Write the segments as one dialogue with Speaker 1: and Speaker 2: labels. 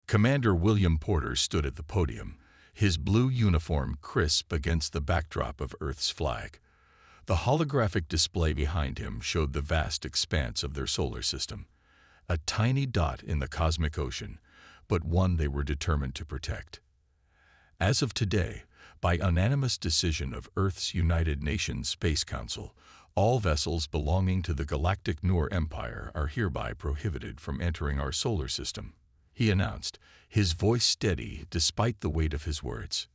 Speaker 1: Commander William Porter stood at the podium, his blue uniform crisp against the backdrop of Earth's flag. The holographic display behind him showed the vast expanse of their solar system, a tiny dot in the cosmic ocean, but one they were determined to protect. As of today, by unanimous decision of Earth's United Nations Space Council, all vessels belonging to the Galactic Noor Empire are hereby prohibited from entering our solar system, he announced, his voice steady despite the weight of his words.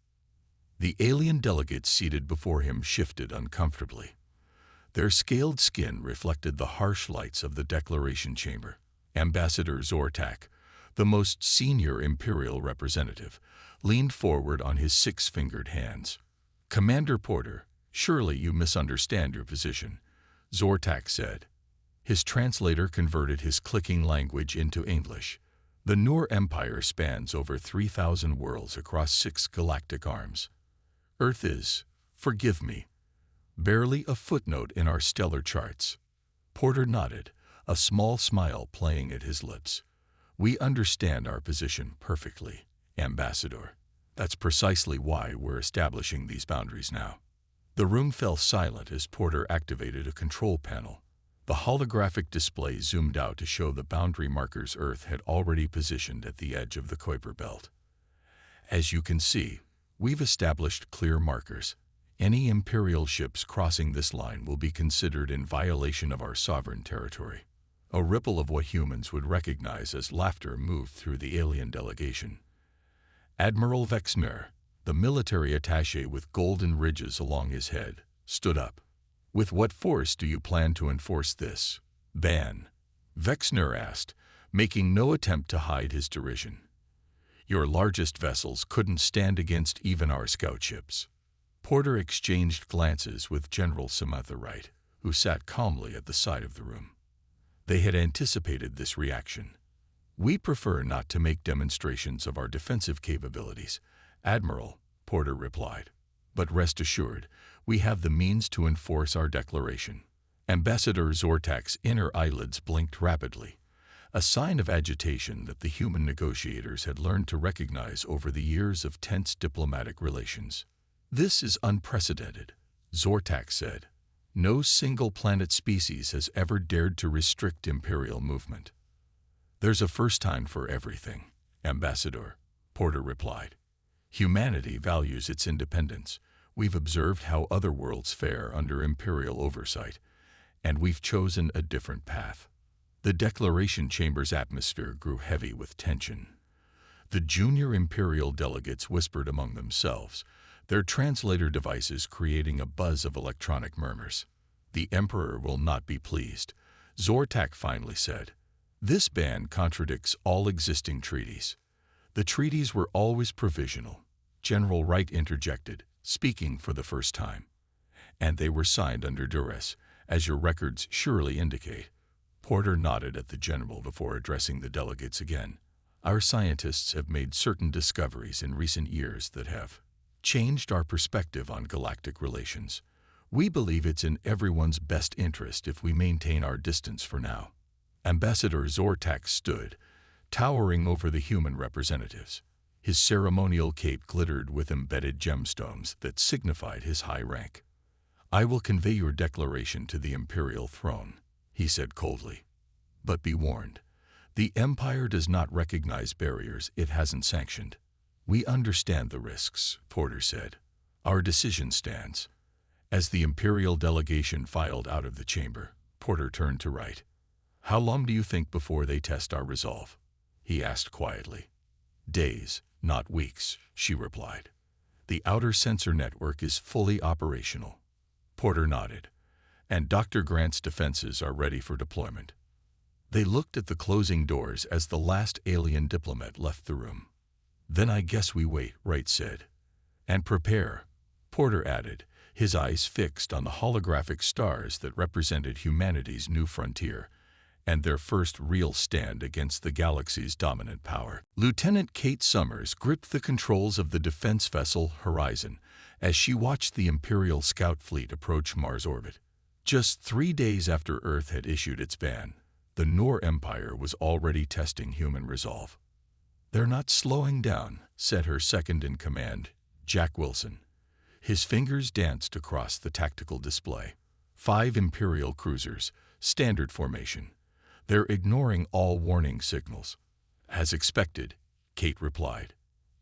Speaker 1: The alien delegates seated before him shifted uncomfortably. Their scaled skin reflected the harsh lights of the Declaration Chamber. Ambassador Zortak, the most senior Imperial representative, leaned forward on his six-fingered hands. "Commander Porter, surely you misunderstand your position," Zortak said. His translator converted his clicking language into English. The Noor Empire spans over 3,000 worlds across 6 galactic arms. Earth is, forgive me, barely a footnote in our stellar charts. Porter nodded, a small smile playing at his lips. "We understand our position perfectly, Ambassador. That's precisely why we're establishing these boundaries now." The room fell silent as Porter activated a control panel. The holographic display zoomed out to show the boundary markers Earth had already positioned at the edge of the Kuiper Belt. "As you can see, we've established clear markers. Any Imperial ships crossing this line will be considered in violation of our sovereign territory." A ripple of what humans would recognize as laughter moved through the alien delegation. Admiral Vexner, the military attaché with golden ridges along his head, stood up. "With what force do you plan to enforce this ban?" Vexner asked, making no attempt to hide his derision. "Your largest vessels couldn't stand against even our scout ships." Porter exchanged glances with General Samantha Wright, who sat calmly at the side of the room. They had anticipated this reaction. "We prefer not to make demonstrations of our defensive capabilities, Admiral," Porter replied. "But rest assured, we have the means to enforce our declaration." Ambassador Zortak's inner eyelids blinked rapidly, a sign of agitation that the human negotiators had learned to recognize over the years of tense diplomatic relations. "This is unprecedented," Zortak said. "No single planet species has ever dared to restrict Imperial movement." "There's a first time for everything, Ambassador," Porter replied. "Humanity values its independence. We've observed how other worlds fare under Imperial oversight, and we've chosen a different path." The Declaration Chamber's atmosphere grew heavy with tension. The junior Imperial delegates whispered among themselves, their translator devices creating a buzz of electronic murmurs. "The Emperor will not be pleased," Zortak finally said. "This ban contradicts all existing treaties." "The treaties were always provisional," General Wright interjected, speaking for the first time. "And they were signed under duress, as your records surely indicate." Porter nodded at the general before addressing the delegates again. "Our scientists have made certain discoveries in recent years that have changed our perspective on galactic relations. We believe it's in everyone's best interest if we maintain our distance for now." Ambassador Zortak stood, towering over the human representatives. His ceremonial cape glittered with embedded gemstones that signified his high rank. "I will convey your declaration to the Imperial throne," he said coldly. "But be warned, the Empire does not recognize barriers it hasn't sanctioned." "We understand the risks," Porter said. "Our decision stands." As the Imperial delegation filed out of the chamber, Porter turned to Wright. "How long do you think before they test our resolve?" he asked quietly. "Days, not weeks," she replied. "The outer sensor network is fully operational." Porter nodded. "And Dr. Grant's defenses are ready for deployment." They looked at the closing doors as the last alien diplomat left the room. "Then I guess we wait," Wright said. "And prepare," Porter added, his eyes fixed on the holographic stars that represented humanity's new frontier and their first real stand against the galaxy's dominant power. Lieutenant Kate Summers gripped the controls of the defense vessel Horizon as she watched the Imperial scout fleet approach Mars orbit. Just 3 days after Earth had issued its ban, the Noor Empire was already testing human resolve. "They're not slowing down," said her second-in-command, Jack Wilson. His fingers danced across the tactical display. 5 Imperial cruisers, standard formation. They're ignoring all warning signals. As expected, Kate replied.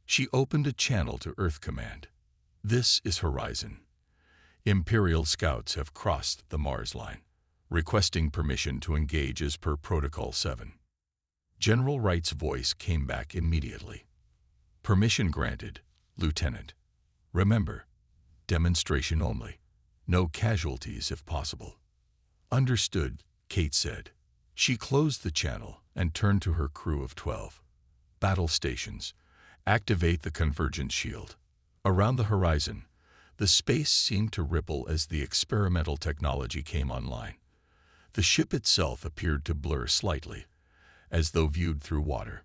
Speaker 1: She opened a channel to Earth Command. This is Horizon. Imperial scouts have crossed the Mars line, requesting permission to engage as per Protocol 7. General Wright's voice came back immediately. Permission granted, Lieutenant. Remember, demonstration only. No casualties if possible. Understood, Kate said. She closed the channel and turned to her crew of 12. Battle stations. Activate the convergence shield. Around the horizon, the space seemed to ripple as the experimental technology came online. The ship itself appeared to blur slightly, as though viewed through water.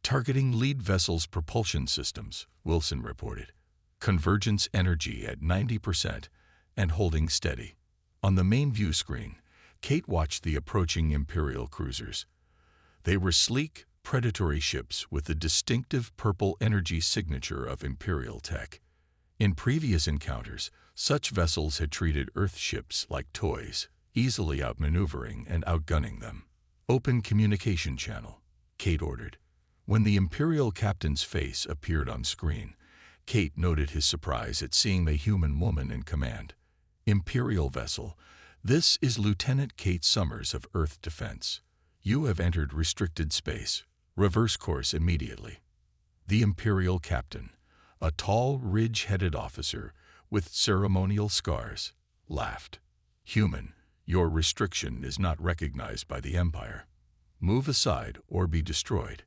Speaker 1: Targeting lead vessel's propulsion systems, Wilson reported. Convergence energy at 90% and holding steady. On the main view screen, Kate watched the approaching Imperial cruisers. They were sleek, predatory ships with the distinctive purple energy signature of Imperial tech. In previous encounters, such vessels had treated Earth ships like toys, easily outmaneuvering and outgunning them. Open communication channel, Kate ordered. When the Imperial captain's face appeared on screen, Kate noted his surprise at seeing the human woman in command. Imperial vessel, this is Lieutenant Kate Summers of Earth Defense. You have entered restricted space. Reverse course immediately. The Imperial captain, a tall, ridge-headed officer with ceremonial scars, laughed. Human, your restriction is not recognized by the Empire. Move aside or be destroyed.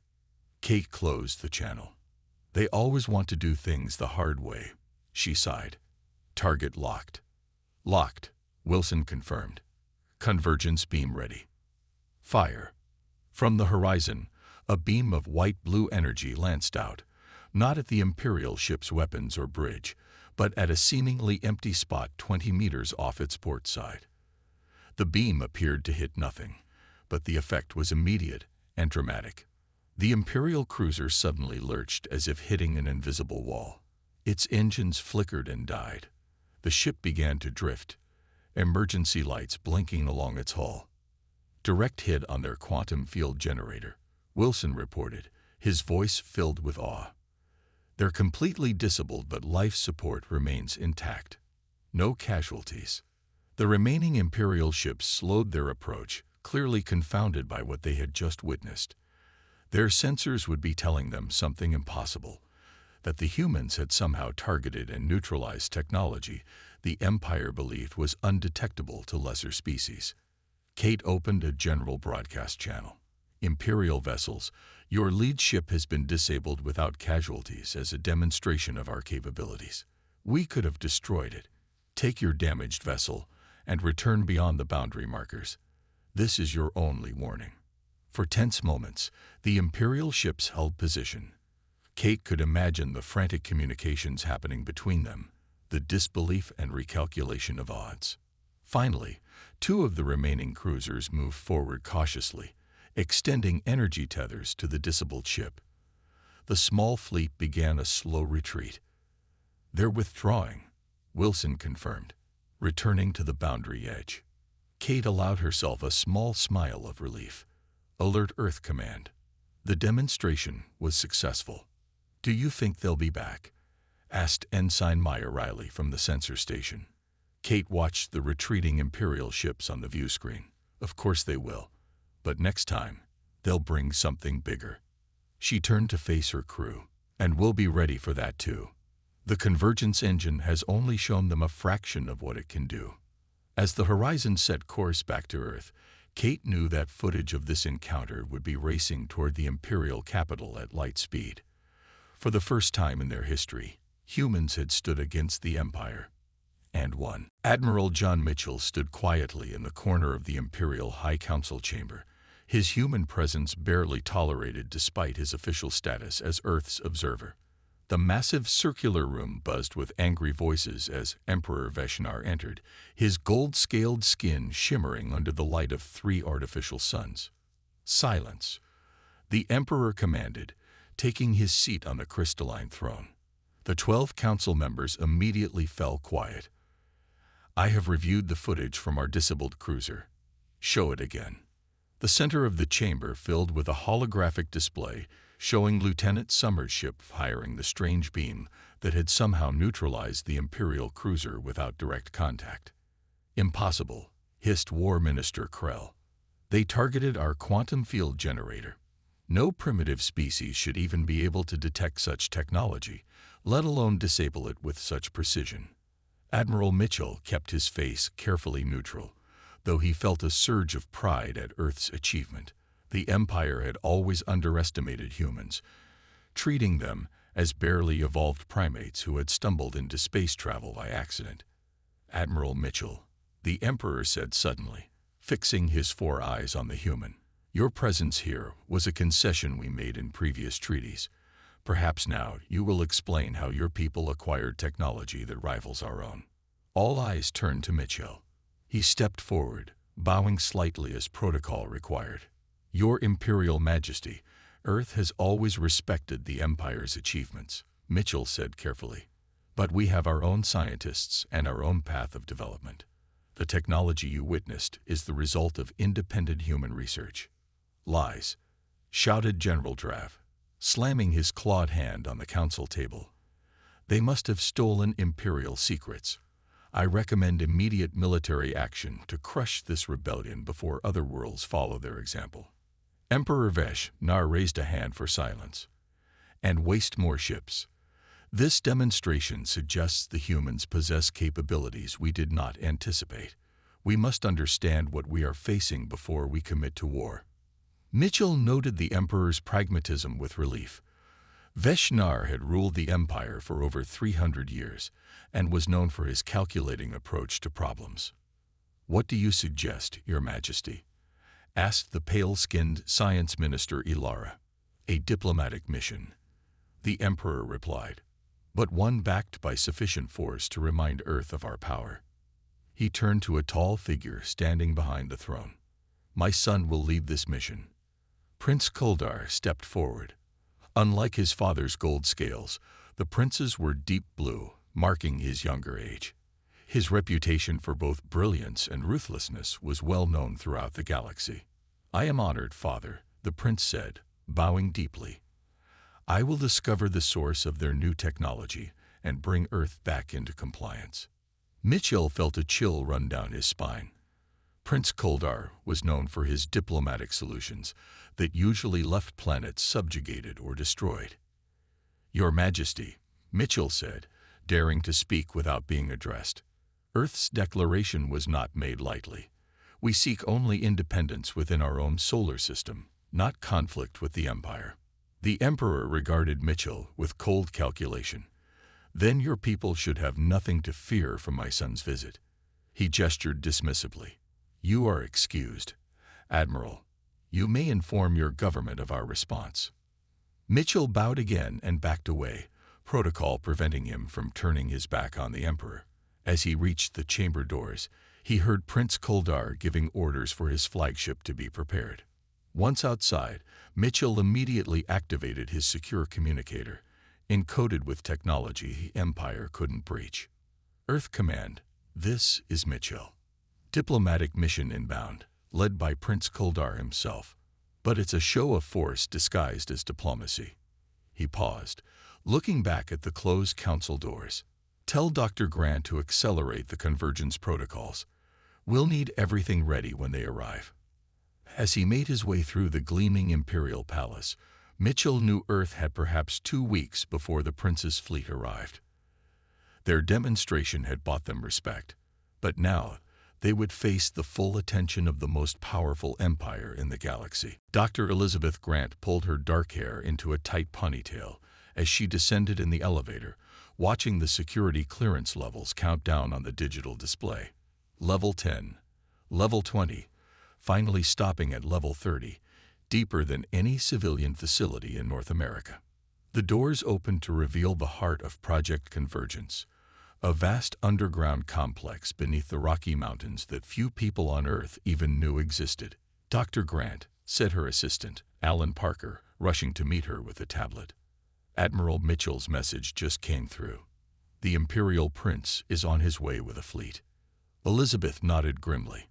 Speaker 1: Kate closed the channel. They always want to do things the hard way, she sighed. Target locked. Locked, Wilson confirmed. Convergence beam ready. Fire. From the horizon, a beam of white-blue energy lanced out, not at the Imperial ship's weapons or bridge, but at a seemingly empty spot 20 meters off its port side. The beam appeared to hit nothing, but the effect was immediate and dramatic. The Imperial cruiser suddenly lurched as if hitting an invisible wall. Its engines flickered and died. The ship began to drift, emergency lights blinking along its hull. Direct hit on their quantum field generator, Wilson reported, his voice filled with awe. They're completely disabled, but life support remains intact. No casualties. The remaining Imperial ships slowed their approach, clearly confounded by what they had just witnessed. Their sensors would be telling them something impossible, that the humans had somehow targeted and neutralized technology the Empire believed was undetectable to lesser species. Kate opened a general broadcast channel. Imperial vessels, your lead ship has been disabled without casualties as a demonstration of our capabilities. We could have destroyed it. Take your damaged vessel and return beyond the boundary markers. This is your only warning. For tense moments, the Imperial ships held position. Kate could imagine the frantic communications happening between them, the disbelief and recalculation of odds. Finally, 2 of the remaining cruisers moved forward cautiously, extending energy tethers to the disabled ship. The small fleet began a slow retreat. They're withdrawing, Wilson confirmed, returning to the boundary edge. Kate allowed herself a small smile of relief. Alert Earth Command. The demonstration was successful. Do you think they'll be back? Asked Ensign Meyer Riley from the sensor station. Kate watched the retreating Imperial ships on the view screen. Of course they will. But next time, they'll bring something bigger. She turned to face her crew. And we'll be ready for that too. The convergence engine has only shown them a fraction of what it can do. As the Horizon set course back to Earth, Kate knew that footage of this encounter would be racing toward the Imperial capital at light speed. For the first time in their history, humans had stood against the Empire. And won. Admiral John Mitchell stood quietly in the corner of the Imperial High Council chamber, his human presence barely tolerated despite his official status as Earth's observer. The massive circular room buzzed with angry voices as Emperor Veshnar entered, his gold-scaled skin shimmering under the light of 3 artificial suns. Silence. The Emperor commanded, taking his seat on the crystalline throne. The 12 council members immediately fell quiet. I have reviewed the footage from our disabled cruiser. Show it again. The center of the chamber filled with a holographic display showing Lieutenant Summers' ship firing the strange beam that had somehow neutralized the Imperial cruiser without direct contact. Impossible, hissed War Minister Krell. They targeted our quantum field generator. No primitive species should even be able to detect such technology, let alone disable it with such precision. Admiral Mitchell kept his face carefully neutral, though he felt a surge of pride at Earth's achievement. The Empire had always underestimated humans, treating them as barely evolved primates who had stumbled into space travel by accident. Admiral Mitchell, the Emperor said suddenly, fixing his 4 eyes on the human. Your presence here was a concession we made in previous treaties. Perhaps now you will explain how your people acquired technology that rivals our own. All eyes turned to Mitchell. He stepped forward, bowing slightly as protocol required. Your Imperial Majesty, Earth has always respected the Empire's achievements, Mitchell said carefully. But we have our own scientists and our own path of development. The technology you witnessed is the result of independent human research. Lies, shouted General Drav, slamming his clawed hand on the council table. They must have stolen Imperial secrets. I recommend immediate military action to crush this rebellion before other worlds follow their example. Emperor Vesh-Nar raised a hand for silence. And waste more ships. This demonstration suggests the humans possess capabilities we did not anticipate. We must understand what we are facing before we commit to war. Mitchell noted the Emperor's pragmatism with relief. Vesh-Nar had ruled the Empire for over 300 years and was known for his calculating approach to problems. What do you suggest, Your Majesty? Asked the pale-skinned Science Minister Ilara. A diplomatic mission. The Emperor replied, but one backed by sufficient force to remind Earth of our power. He turned to a tall figure standing behind the throne. My son will lead this mission. Prince Kuldar stepped forward. Unlike his father's gold scales, the prince's were deep blue, marking his younger age. His reputation for both brilliance and ruthlessness was well known throughout the galaxy. I am honored, Father, the prince said, bowing deeply. I will discover the source of their new technology and bring Earth back into compliance. Mitchell felt a chill run down his spine. Prince Kuldar was known for his diplomatic solutions that usually left planets subjugated or destroyed. Your Majesty, Mitchell said, daring to speak without being addressed. Earth's declaration was not made lightly. We seek only independence within our own solar system, not conflict with the Empire. The Emperor regarded Mitchell with cold calculation. Then your people should have nothing to fear from my son's visit. He gestured dismissively. You are excused. Admiral, you may inform your government of our response. Mitchell bowed again and backed away, protocol preventing him from turning his back on the Emperor. As he reached the chamber doors, he heard Prince Kuldar giving orders for his flagship to be prepared. Once outside, Mitchell immediately activated his secure communicator, encoded with technology the Empire couldn't breach. Earth Command, this is Mitchell. Diplomatic mission inbound, led by Prince Kuldar himself. But it's a show of force disguised as diplomacy. He paused, looking back at the closed council doors. Tell Dr. Grant to accelerate the convergence protocols. We'll need everything ready when they arrive. As he made his way through the gleaming Imperial Palace, Mitchell knew Earth had perhaps 2 weeks before the Prince's fleet arrived. Their demonstration had bought them respect, but now they would face the full attention of the most powerful empire in the galaxy. Dr. Elizabeth Grant pulled her dark hair into a tight ponytail as she descended in the elevator, watching the security clearance levels count down on the digital display. Level 10, Level 20, finally stopping at Level 30, deeper than any civilian facility in North America. The doors opened to reveal the heart of Project Convergence, a vast underground complex beneath the Rocky Mountains that few people on Earth even knew existed. Dr. Grant, said her assistant, Alan Parker, rushing to meet her with a tablet. Admiral Mitchell's message just came through. The Imperial Prince is on his way with a fleet. Elizabeth nodded grimly.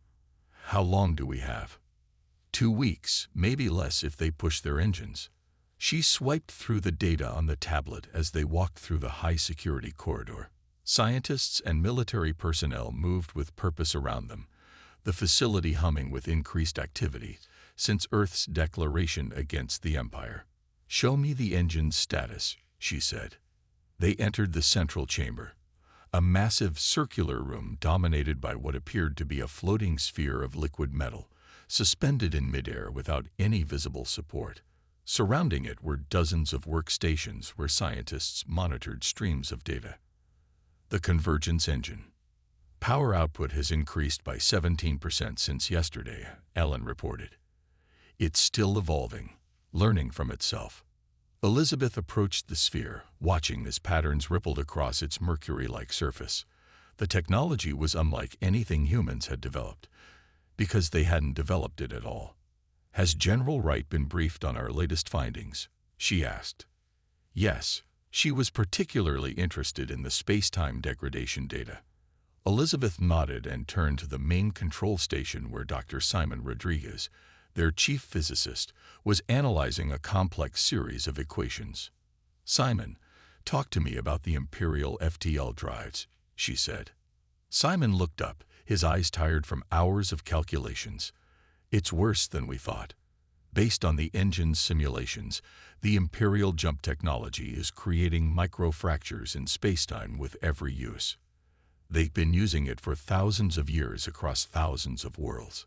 Speaker 1: How long do we have? 2 weeks, maybe less if they push their engines. She swiped through the data on the tablet as they walked through the high-security corridor. Scientists and military personnel moved with purpose around them, the facility humming with increased activity since Earth's declaration against the Empire. "Show me the engine's status," she said. They entered the central chamber, a massive circular room dominated by what appeared to be a floating sphere of liquid metal, suspended in midair without any visible support. Surrounding it were dozens of workstations where scientists monitored streams of data. The convergence engine. Power output has increased by 17% since yesterday, Ellen reported. It's still evolving, learning from itself. Elizabeth approached the sphere, watching as patterns rippled across its mercury-like surface. The technology was unlike anything humans had developed, because they hadn't developed it at all. "Has General Wright been briefed on our latest findings?" she asked. Yes, she was particularly interested in the space-time degradation data. Elizabeth nodded and turned to the main control station where Dr. Simon Rodriguez, their chief physicist, was analyzing a complex series of equations. "Simon, talk to me about the Imperial FTL drives," she said. Simon looked up, his eyes tired from hours of calculations. "It's worse than we thought. Based on the engine's simulations, the Imperial jump technology is creating microfractures in spacetime with every use. They've been using it for thousands of years across thousands of worlds.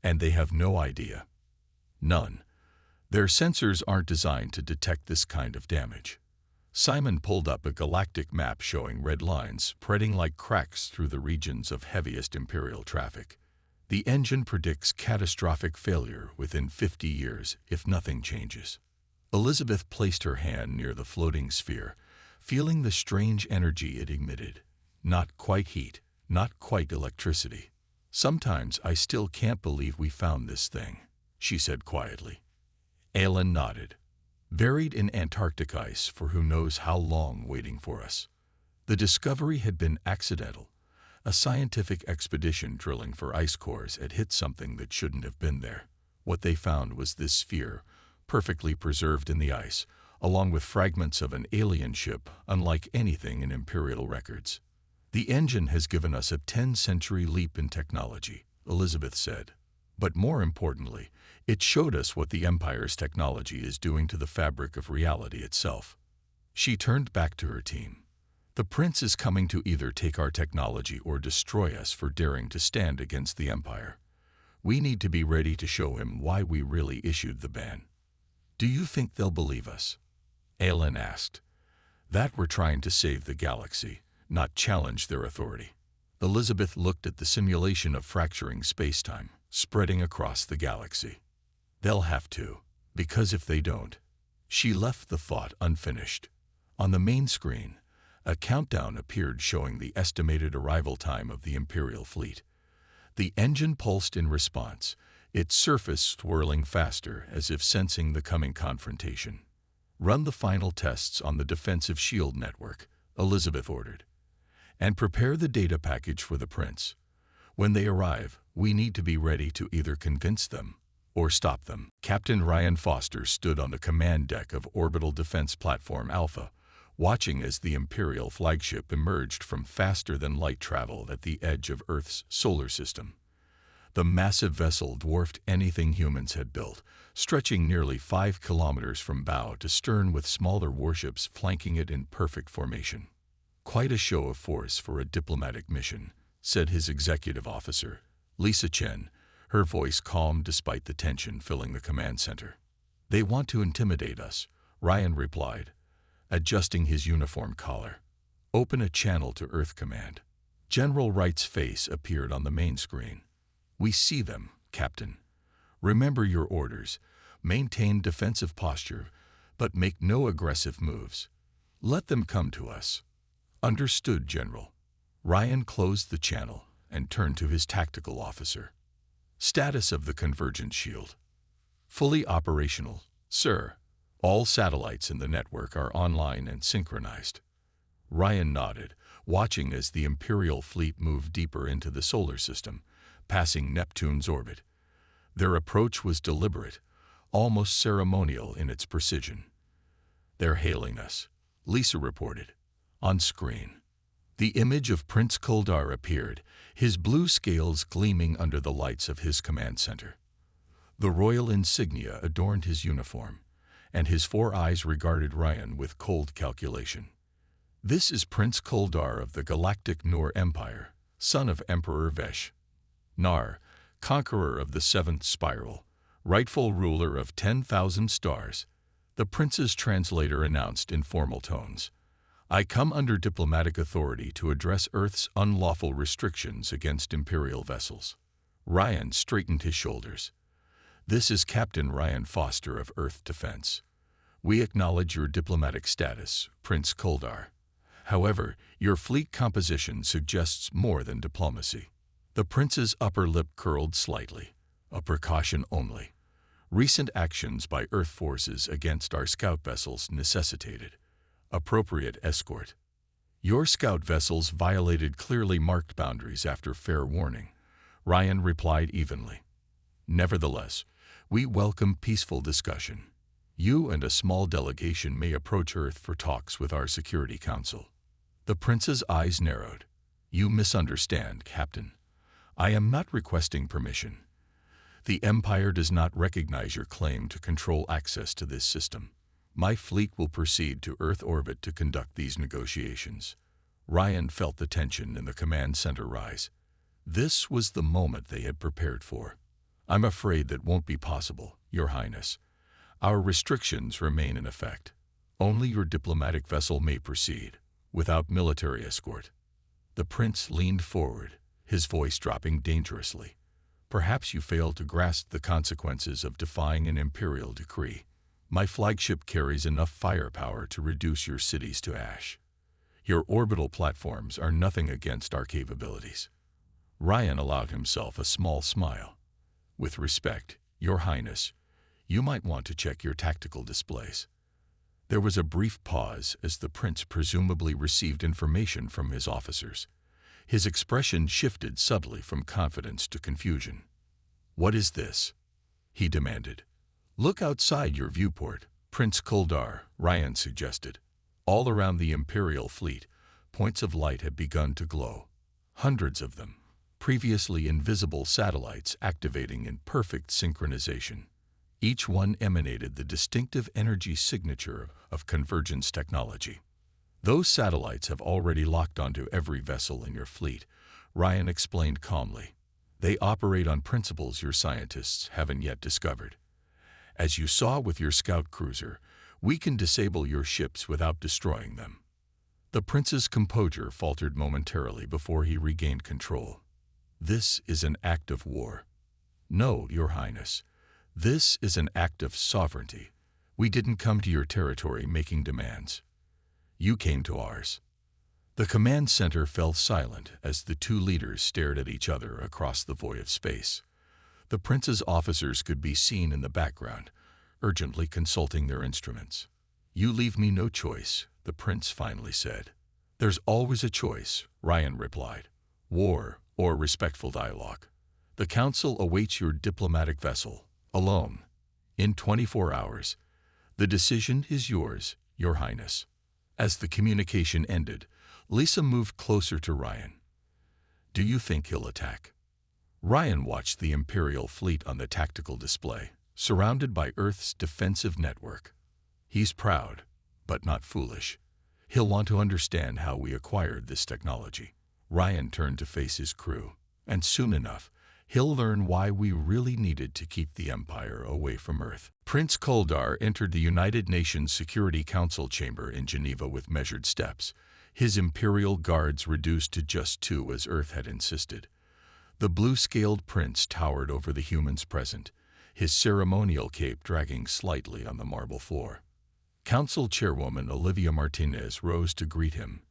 Speaker 1: And they have no idea. None. Their sensors aren't designed to detect this kind of damage." Simon pulled up a galactic map showing red lines spreading like cracks through the regions of heaviest Imperial traffic. "The engine predicts catastrophic failure within 50 years if nothing changes." Elizabeth placed her hand near the floating sphere, feeling the strange energy it emitted. Not quite heat, not quite electricity. "Sometimes I still can't believe we found this thing," she said quietly. Alan nodded. "Buried in Antarctic ice for who knows how long waiting for us." The discovery had been accidental. A scientific expedition drilling for ice cores had hit something that shouldn't have been there. What they found was this sphere, perfectly preserved in the ice, along with fragments of an alien ship unlike anything in Imperial records. "The engine has given us a 10-century leap in technology," Elizabeth said. "But more importantly, it showed us what the Empire's technology is doing to the fabric of reality itself." She turned back to her team. "The Prince is coming to either take our technology or destroy us for daring to stand against the Empire. We need to be ready to show him why we really issued the ban." "Do you think they'll believe us?" Alan asked. "That we're trying to save the galaxy, not challenge their authority." Elizabeth looked at the simulation of fracturing spacetime, spreading across the galaxy. "They'll have to, because if they don't..." She left the thought unfinished. On the main screen, a countdown appeared showing the estimated arrival time of the Imperial fleet. The engine pulsed in response, its surface swirling faster as if sensing the coming confrontation. "Run the final tests on the defensive shield network," Elizabeth ordered. "And prepare the data package for the Prince. When they arrive, we need to be ready to either convince them or stop them." Captain Ryan Foster stood on the command deck of Orbital Defense Platform Alpha, watching as the Imperial flagship emerged from faster-than-light travel at the edge of Earth's solar system. The massive vessel dwarfed anything humans had built, stretching nearly 5 kilometers from bow to stern with smaller warships flanking it in perfect formation. "Quite a show of force for a diplomatic mission," said his executive officer, Lisa Chen, her voice calm despite the tension filling the command center. "They want to intimidate us," Ryan replied, adjusting his uniform collar. "Open a channel to Earth Command." General Wright's face appeared on the main screen. "We see them, Captain. Remember your orders. Maintain defensive posture, but make no aggressive moves. Let them come to us." "Understood, General." Ryan closed the channel and turned to his tactical officer. "Status of the convergence shield." Fully operational, sir. All satellites in the network are online and synchronized. Ryan nodded, watching as the Imperial fleet moved deeper into the solar system, passing Neptune's orbit. Their approach was deliberate, almost ceremonial in its precision. "They're hailing us," Lisa reported. On screen, the image of Prince Kuldar appeared, his blue scales gleaming under the lights of his command center. The royal insignia adorned his uniform, and his 4 eyes regarded Ryan with cold calculation. "This is Prince Kuldar of the Galactic Noor Empire, son of Emperor Vesh. Nar, conqueror of the 7th spiral, rightful ruler of 10,000 stars," the prince's translator announced in formal tones. "I come under diplomatic authority to address Earth's unlawful restrictions against Imperial vessels." Ryan straightened his shoulders. "This is Captain Ryan Foster of Earth Defense. We acknowledge your diplomatic status, Prince Kuldar. However, your fleet composition suggests more than diplomacy." The prince's upper lip curled slightly. "A precaution only. Recent actions by Earth forces against our scout vessels necessitated appropriate escort. Your scout vessels violated clearly marked boundaries after fair warning," Ryan replied evenly. "Nevertheless, we welcome peaceful discussion. You and a small delegation may approach Earth for talks with our Security Council." The prince's eyes narrowed. "You misunderstand, Captain. I am not requesting permission. The Empire does not recognize your claim to control access to this system. My fleet will proceed to Earth orbit to conduct these negotiations." Ryan felt the tension in the command center rise. This was the moment they had prepared for. "I'm afraid that won't be possible, Your Highness. Our restrictions remain in effect. Only your diplomatic vessel may proceed, without military escort." The prince leaned forward, his voice dropping dangerously. "Perhaps you fail to grasp the consequences of defying an imperial decree. My flagship carries enough firepower to reduce your cities to ash. Your orbital platforms are nothing against our capabilities." Ryan allowed himself a small smile. "With respect, Your Highness, you might want to check your tactical displays." There was a brief pause as the prince presumably received information from his officers. His expression shifted subtly from confidence to confusion. "What is this?" he demanded. "Look outside your viewport, Prince Kuldar," Ryan suggested. All around the Imperial fleet, points of light had begun to glow. Hundreds of them, previously invisible satellites activating in perfect synchronization. Each one emanated the distinctive energy signature of convergence technology. "Those satellites have already locked onto every vessel in your fleet," Ryan explained calmly. "They operate on principles your scientists haven't yet discovered. As you saw with your scout cruiser, we can disable your ships without destroying them." The prince's composure faltered momentarily before he regained control. "This is an act of war." "No, Your Highness. This is an act of sovereignty. We didn't come to your territory making demands. You came to ours." The command center fell silent as the two leaders stared at each other across the void of space. The prince's officers could be seen in the background, urgently consulting their instruments. "You leave me no choice," the prince finally said. "There's always a choice," Ryan replied. "War or respectful dialogue. The council awaits your diplomatic vessel, alone, in 24 hours. The decision is yours, Your Highness." As the communication ended, Lisa moved closer to Ryan. "Do you think he'll attack?" Ryan watched the Imperial fleet on the tactical display, surrounded by Earth's defensive network. "He's proud, but not foolish. He'll want to understand how we acquired this technology." Ryan turned to face his crew. "And soon enough, he'll learn why we really needed to keep the Empire away from Earth." Prince Kuldar entered the United Nations Security Council chamber in Geneva with measured steps, his Imperial guards reduced to just 2 as Earth had insisted. The blue-scaled prince towered over the humans present, his ceremonial cape dragging slightly on the marble floor. Council Chairwoman Olivia Martinez rose to greet him.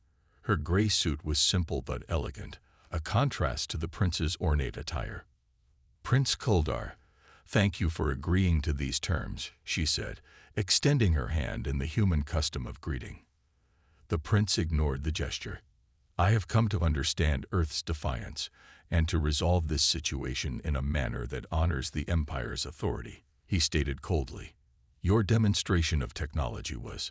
Speaker 1: Her gray suit was simple but elegant, a contrast to the prince's ornate attire. "Prince Kuldar, "Thank you for agreeing to these terms," she said, extending her hand in the human custom of greeting. The prince ignored the gesture. "I have come to understand Earth's defiance and to resolve this situation in a manner that honors the Empire's authority," he stated coldly. "Your demonstration of technology was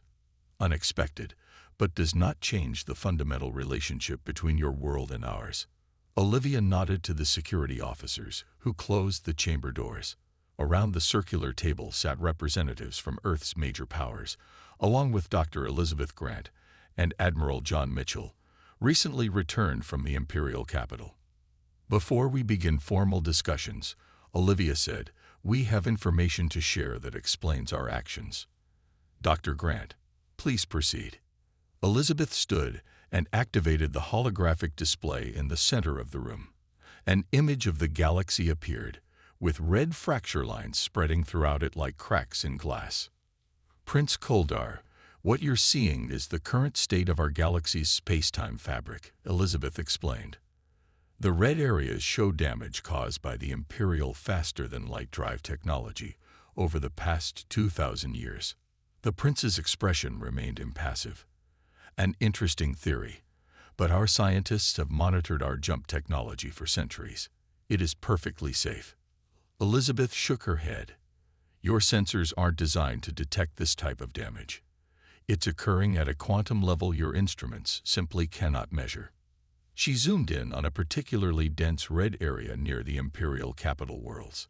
Speaker 1: unexpected, but does not change the fundamental relationship between your world and ours." Olivia nodded to the security officers, who closed the chamber doors. Around the circular table sat representatives from Earth's major powers, along with Dr. Elizabeth Grant and Admiral John Mitchell, recently returned from the Imperial capital. "Before we begin formal discussions," Olivia said, "we have information to share that explains our actions." "Dr. Grant, please proceed." Elizabeth stood and activated the holographic display in the center of the room. An image of the galaxy appeared, with red fracture lines spreading throughout it like cracks in glass. "Prince Koldar, what you're seeing is the current state of our galaxy's space-time fabric," Elizabeth explained. "The red areas show damage caused by the Imperial faster-than-light drive technology over the past 2,000 years. The prince's expression remained impassive. "An interesting theory, but our scientists have monitored our jump technology for centuries. It is perfectly safe." Elizabeth shook her head. "Your sensors aren't designed to detect this type of damage. It's occurring at a quantum level your instruments simply cannot measure." She zoomed in on a particularly dense red area near the Imperial capital worlds.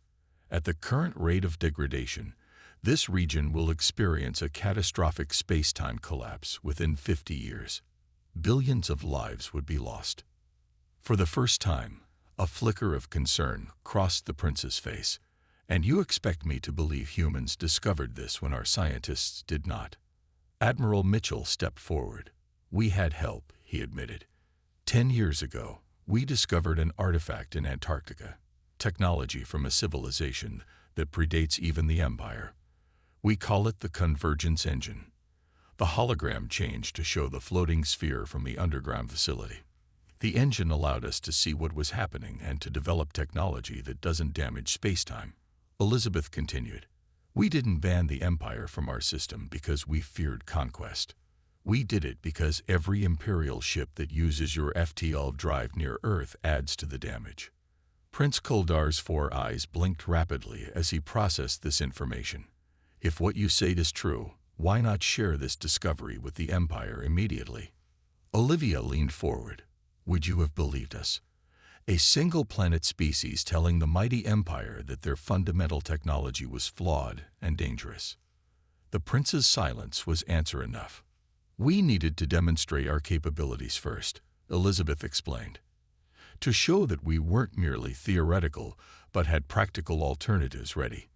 Speaker 1: "At the current rate of degradation, this region will experience a catastrophic space-time collapse within 50 years. Billions of lives would be lost." For the first time, a flicker of concern crossed the prince's face. "And you expect me to believe humans discovered this when our scientists did not?" Admiral Mitchell stepped forward. "We had help," he admitted. 10 years ago, we discovered an artifact in Antarctica, technology from a civilization that predates even the Empire. We call it the Convergence Engine." The hologram changed to show the floating sphere from the underground facility. "The engine allowed us to see what was happening and to develop technology that doesn't damage space-time," Elizabeth continued. "We didn't ban the Empire from our system because we feared conquest. We did it because every Imperial ship that uses your FTL drive near Earth adds to the damage." Prince Koldar's 4 eyes blinked rapidly as he processed this information. "If what you say is true, why not share this discovery with the Empire immediately?" Olivia leaned forward. "Would you have believed us? A single-planet species telling the mighty Empire that their fundamental technology was flawed and dangerous." The prince's silence was answer enough. "We needed to demonstrate our capabilities first," Elizabeth explained, "to show that we weren't merely theoretical but had practical alternatives ready."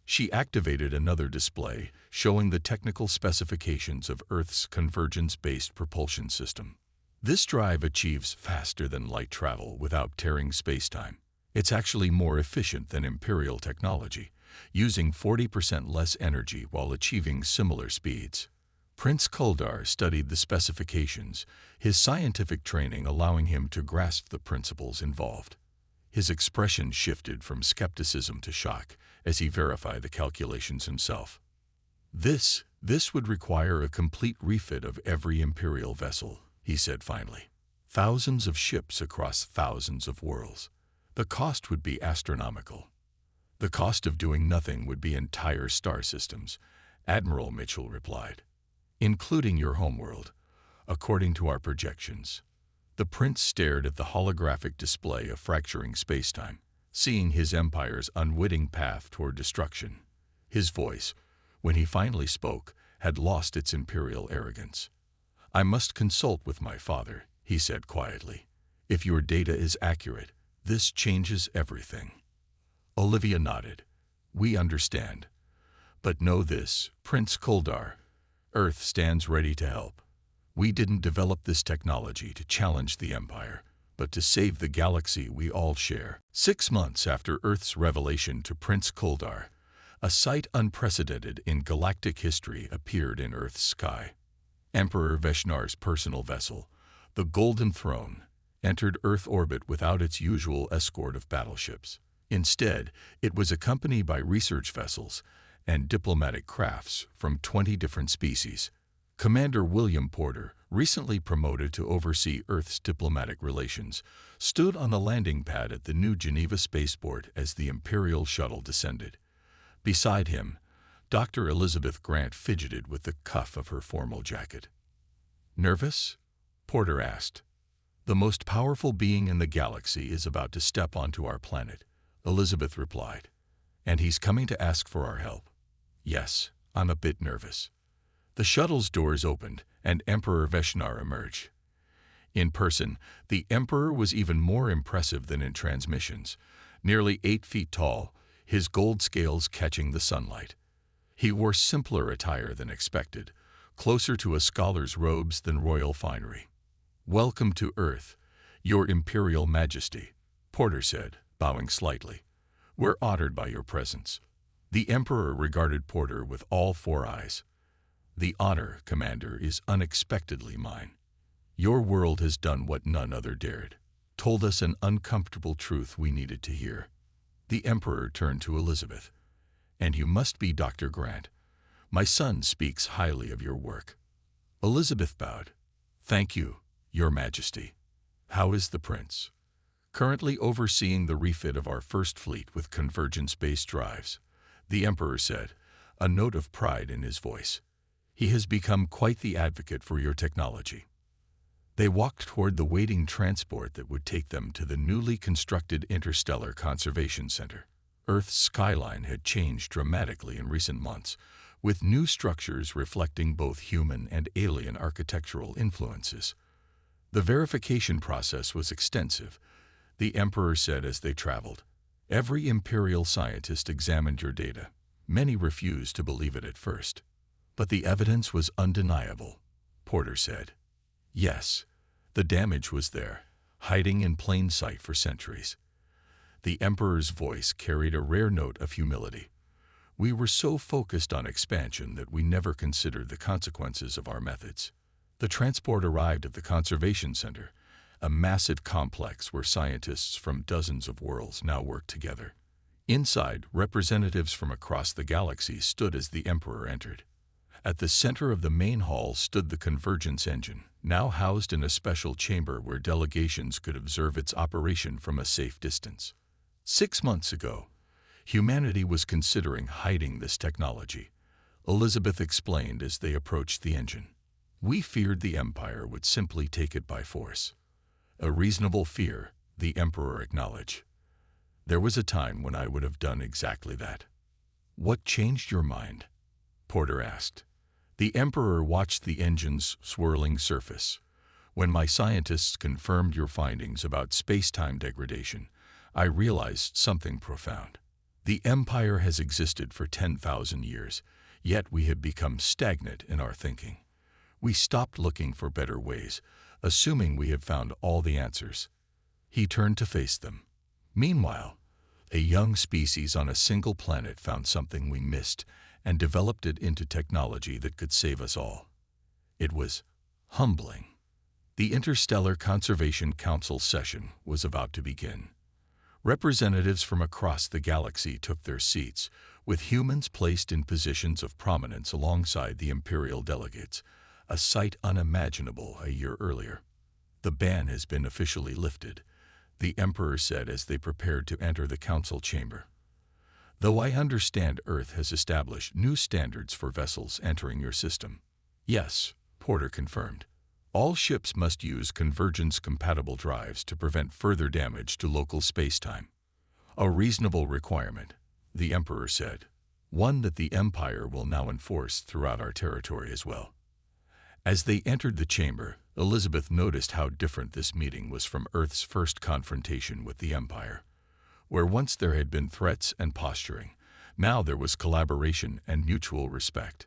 Speaker 1: She activated another display, showing the technical specifications of Earth's convergence-based propulsion system. "This drive achieves faster-than-light travel without tearing space-time. It's actually more efficient than Imperial technology, using 40% less energy while achieving similar speeds." Prince Koldar studied the specifications, his scientific training allowing him to grasp the principles involved. His expression shifted from skepticism to shock as he verified the calculations himself. This would require a complete refit of every Imperial vessel," he said finally. "Thousands of ships across thousands of worlds. The cost would be astronomical." "The cost of doing nothing would be entire star systems," Admiral Mitchell replied. "Including your homeworld, according to our projections." The prince stared at the holographic display of fracturing spacetime, seeing his empire's unwitting path toward destruction. His voice, when he finally spoke, had lost its imperial arrogance. "I must consult with my father," he said quietly. "If your data is accurate, this changes everything." Olivia nodded. "We understand. But know this, Prince Koldar, Earth stands ready to help. We didn't develop this technology to challenge the Empire, but to save the galaxy we all share." 6 months after Earth's revelation to Prince Koldar, a sight unprecedented in galactic history appeared in Earth's sky. Emperor Veshnar's personal vessel, the Golden Throne, entered Earth orbit without its usual escort of battleships. Instead, it was accompanied by research vessels and diplomatic crafts from 20 different species. Commander William Porter, recently promoted to oversee Earth's diplomatic relations, stood on the landing pad at the New Geneva Spaceport as the Imperial shuttle descended. Beside him, Dr. Elizabeth Grant fidgeted with the cuff of her formal jacket. "Nervous?" Porter asked. "The most powerful being in the galaxy is about to step onto our planet," Elizabeth replied. "And he's coming to ask for our help." "Yes, I'm a bit nervous." The shuttle's doors opened, and Emperor Veshnar emerged. In person, the Emperor was even more impressive than in transmissions. Nearly 8 feet tall, his gold scales catching the sunlight. He wore simpler attire than expected, closer to a scholar's robes than royal finery. "Welcome to Earth, Your Imperial Majesty," Porter said, bowing slightly. "We're honored by your presence." The Emperor regarded Porter with all 4 eyes. "The honor, Commander, is unexpectedly mine. Your world has done what none other dared, told us an uncomfortable truth we needed to hear." The Emperor turned to Elizabeth. "And you must be Dr. Grant. My son speaks highly of your work." Elizabeth bowed. "Thank you, Your Majesty. How is the Prince?" "Currently overseeing the refit of our first fleet with convergence-based drives," the Emperor said, a note of pride in his voice. "He has become quite the advocate for your technology." They walked toward the waiting transport that would take them to the newly constructed Interstellar Conservation Center. Earth's skyline had changed dramatically in recent months, with new structures reflecting both human and alien architectural influences. The verification process was extensive, the Emperor said as they traveled. "Every Imperial scientist examined your data. Many refused to believe it at first. But the evidence was undeniable," Porter said. "Yes, the damage was there, hiding in plain sight for centuries." The Emperor's voice carried a rare note of humility. "We were so focused on expansion that we never considered the consequences of our methods." The transport arrived at the Conservation Center, a massive complex where scientists from dozens of worlds now work together. Inside, representatives from across the galaxy stood as the Emperor entered. At the center of the main hall stood the convergence engine, now housed in a special chamber where delegations could observe its operation from a safe distance. 6 months ago, humanity was considering hiding this technology, Elizabeth explained as they approached the engine. "We feared the Empire would simply take it by force." "A reasonable fear," the Emperor acknowledged. "There was a time when I would have done exactly that." "What changed your mind?" Porter asked. The Emperor watched the engine's swirling surface. "When my scientists confirmed your findings about space-time degradation, I realized something profound. The Empire has existed for 10,000 years, yet we have become stagnant in our thinking. We stopped looking for better ways, assuming we have found all the answers." He turned to face them. "Meanwhile, a young species on a single planet found something we missed and developed it into technology that could save us all." It was humbling. The Interstellar Conservation Council session was about to begin. Representatives from across the galaxy took their seats, with humans placed in positions of prominence alongside the Imperial delegates, a sight unimaginable a year earlier. "The ban has been officially lifted," the Emperor said as they prepared to enter the council chamber. "Though I understand Earth has established new standards for vessels entering your system." "Yes," Porter confirmed. "All ships must use convergence-compatible drives to prevent further damage to local spacetime." "A reasonable requirement," the Emperor said. "One that the Empire will now enforce throughout our territory as well." As they entered the chamber, Elizabeth noticed how different this meeting was from Earth's first confrontation with the Empire. Where once there had been threats and posturing, now there was collaboration and mutual respect.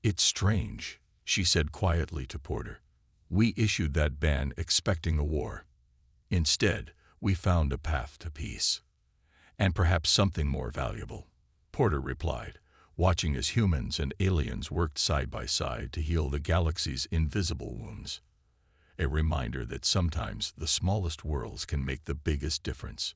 Speaker 1: "It's strange," she said quietly to Porter. "We issued that ban expecting a war. Instead, we found a path to peace. And perhaps something more valuable," Porter replied, watching as humans and aliens worked side by side to heal the galaxy's invisible wounds. A reminder that sometimes the smallest worlds can make the biggest difference.